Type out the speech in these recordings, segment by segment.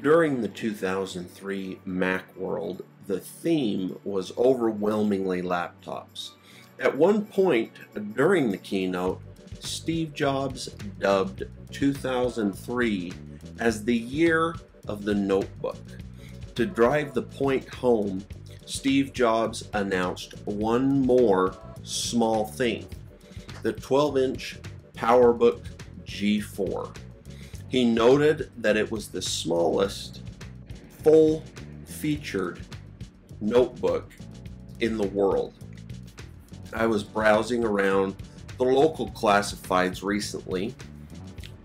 During the 2003 Macworld, the theme was overwhelmingly laptops. At one point during the keynote, Steve Jobs dubbed 2003 as the year of the notebook. To drive the point home, Steve Jobs announced one more small thing, the 12-inch PowerBook G4. He noted that it was the smallest full-featured notebook in the world. I was browsing around the local classifieds recently,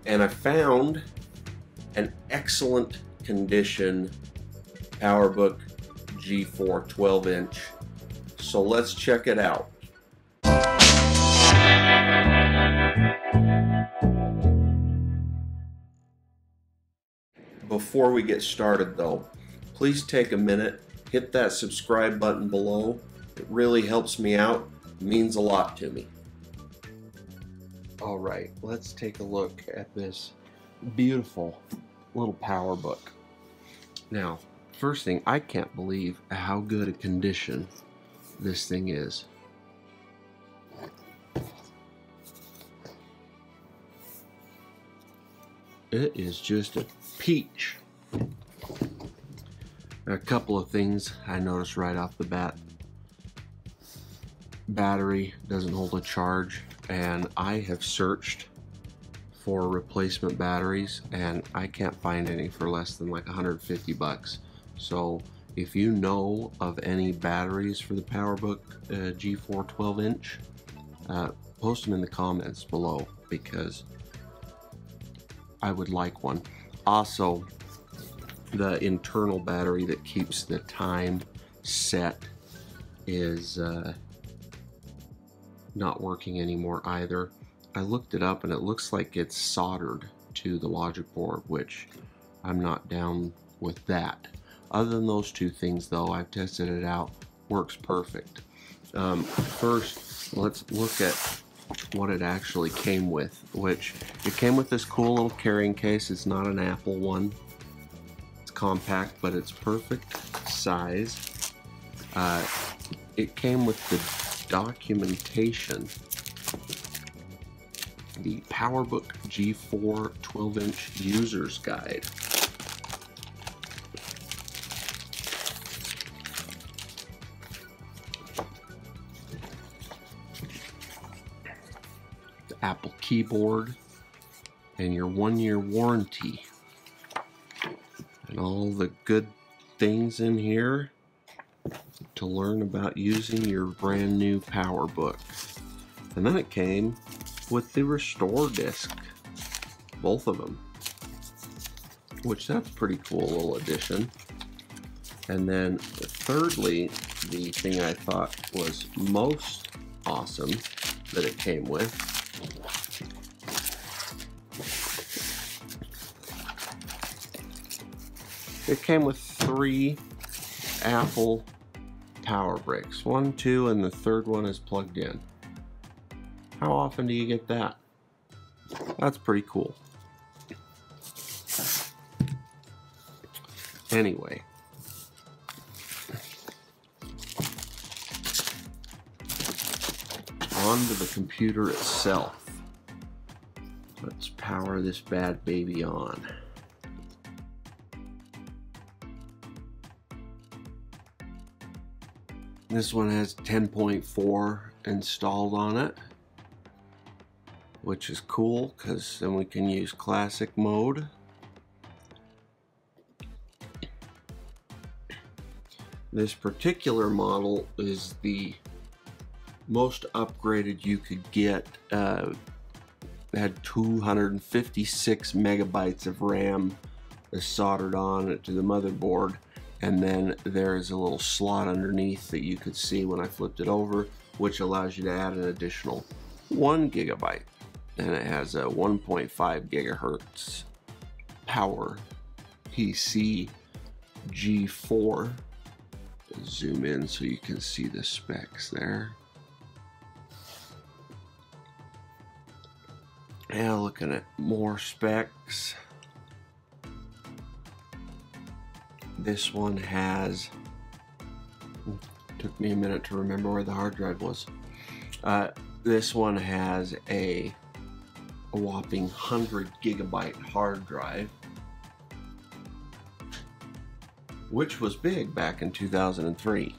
and I found an excellent condition PowerBook G4 12-inch. So let's check it out. Before we get started though, please take a minute, hit that subscribe button below. It really helps me out, it means a lot to me. Alright, let's take a look at this beautiful little PowerBook. Now, first thing, I can't believe how good a condition this thing is. It is just a peach. A couple of things I noticed right off the bat. Battery doesn't hold a charge, and I have searched for replacement batteries and I can't find any for less than like 150 bucks. So if you know of any batteries for the PowerBook G4 12-inch, post them in the comments below because I would like one. Also, the internal battery that keeps the time set is not working anymore either. I looked it up and it looks like it's soldered to the logic board, which I'm not down with that. Other than those two things though, I've tested it out, works perfect. First, let's look at what it actually came with, which it came with this cool little carrying case. It's not an Apple one. It's compact, but it's perfect size. It came with the documentation, the PowerBook G4 12-inch user's guide. Apple keyboard and your 1-year warranty and all the good things in here to learn about using your brand new PowerBook. And then it came with the restore disc, both of them, which that's pretty cool little addition. And then thirdly, the thing I thought was most awesome that it came with, it came with 3 Apple power bricks. 1, 2, and the third one is plugged in. How often do you get that? That's pretty cool. Anyway, onto the computer itself. Let's power this bad baby on. This one has 10.4 installed on it, which is cool because then we can use classic mode. This particular model is the most upgraded you could get. It had 256 megabytes of RAM soldered on it to the motherboard, and then there is a little slot underneath that you could see when I flipped it over, which allows you to add an additional 1 gigabyte. And it has a 1.5 gigahertz PowerPC G4. Zoom in so you can see the specs there. Now looking at more specs. This one has, took me a minute to remember where the hard drive was. This one has a whopping 100 gigabyte hard drive, which was big back in 2003.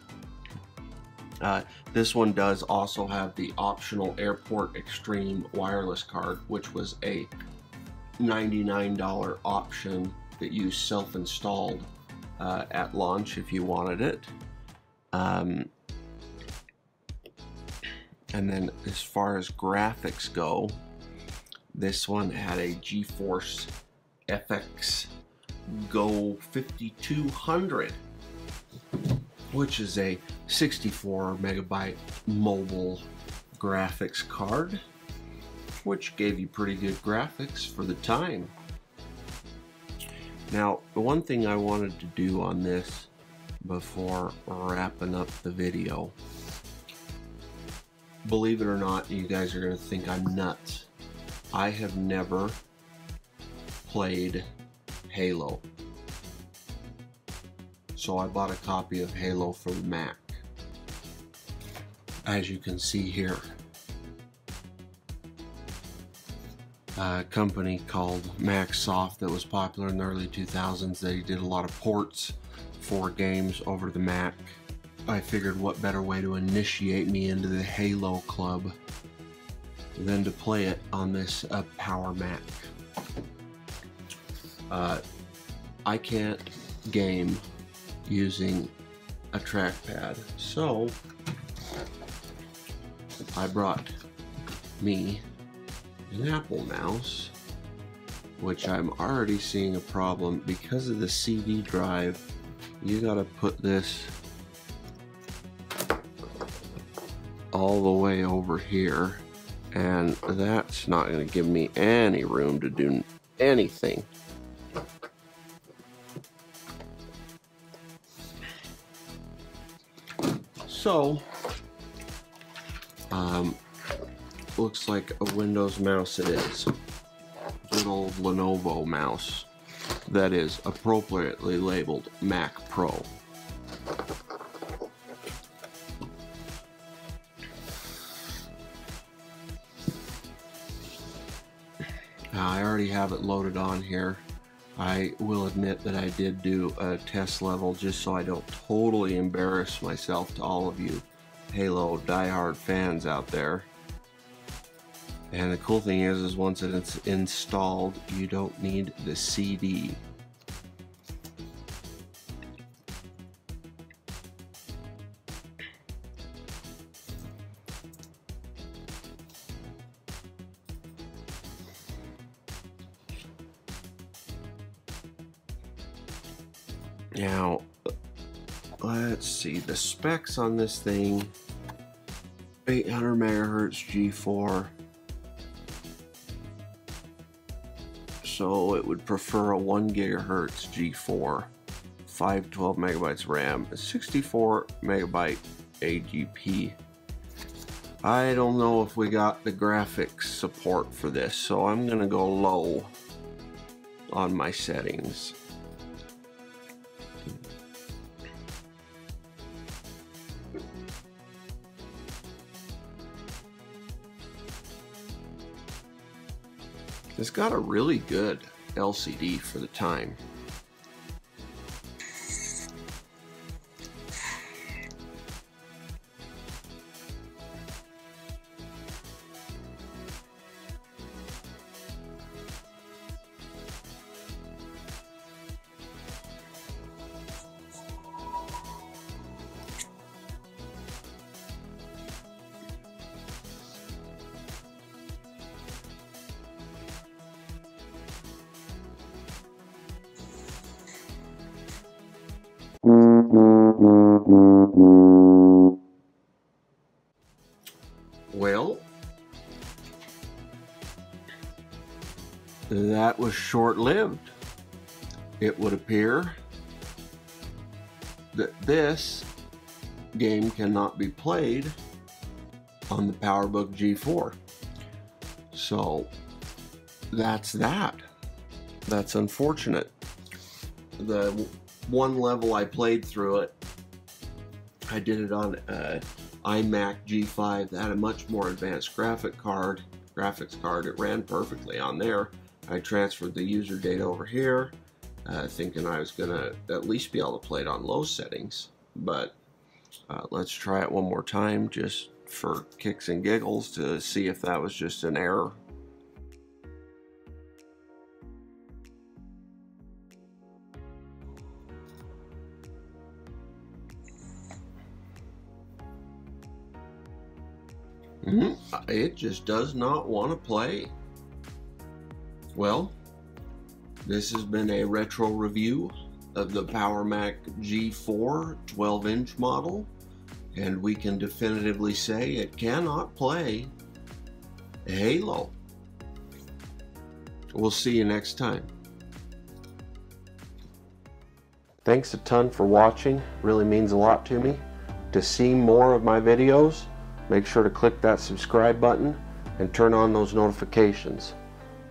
This one does also have the optional Airport Extreme wireless card, which was a $99 option that you self-installed at launch if you wanted it. And then as far as graphics go, this one had a GeForce FX GO 5200, which is a 64 megabyte mobile graphics card, which gave you pretty good graphics for the time. Now, the one thing I wanted to do on this before wrapping up the video, believe it or not, you guys are going to think I'm nuts. I have never played Halo. So I bought a copy of Halo for the Mac. As you can see here, a company called Macsoft that was popular in the early 2000s. They did a lot of ports for games over the Mac. I figured what better way to initiate me into the Halo club than to play it on this Power Mac. I can't game using a trackpad, so I brought me an Apple mouse, which I'm already seeing a problem because of the CD drive. You gotta put this all the way over here, and that's not going to give me any room to do anything. So, looks like a Windows mouse it is. Good old Lenovo mouse that is appropriately labeled Mac Pro. I already have it loaded on here. I will admit that I did do a test level just so I don't totally embarrass myself to all of you Halo diehard fans out there. And the cool thing is once it's installed, you don't need the CD. Now, let's see, the specs on this thing, 800 megahertz G4, so it would prefer a 1 gigahertz G4, 512 megabytes RAM, 64 megabyte AGP. I don't know if we got the graphics support for this, so I'm gonna go low on my settings. It's got a really good LCD for the time. Well, that was short-lived. It would appear that this game cannot be played on the PowerBook G4. So that's that. That's unfortunate. The one level I played through it. I did it on iMac G5 that had a much more advanced graphics card. It ran perfectly on there. I transferred the user data over here, thinking I was gonna at least be able to play it on low settings. But let's try it one more time just for kicks and giggles to see if that was just an error. It just does not want to play. Well, this has been a retro review of the PowerMac G4 12-inch model, and we can definitively say it cannot play Halo. We'll see you next time. Thanks a ton for watching. Really means a lot to me. To see more of my videos, make sure to click that subscribe button and turn on those notifications.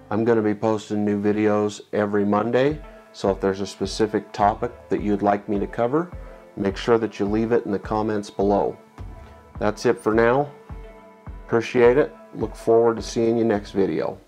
I'm going to be posting new videos every Monday, so if there's a specific topic that you'd like me to cover, make sure that you leave it in the comments below. That's it for now. Appreciate it. Look forward to seeing you next video.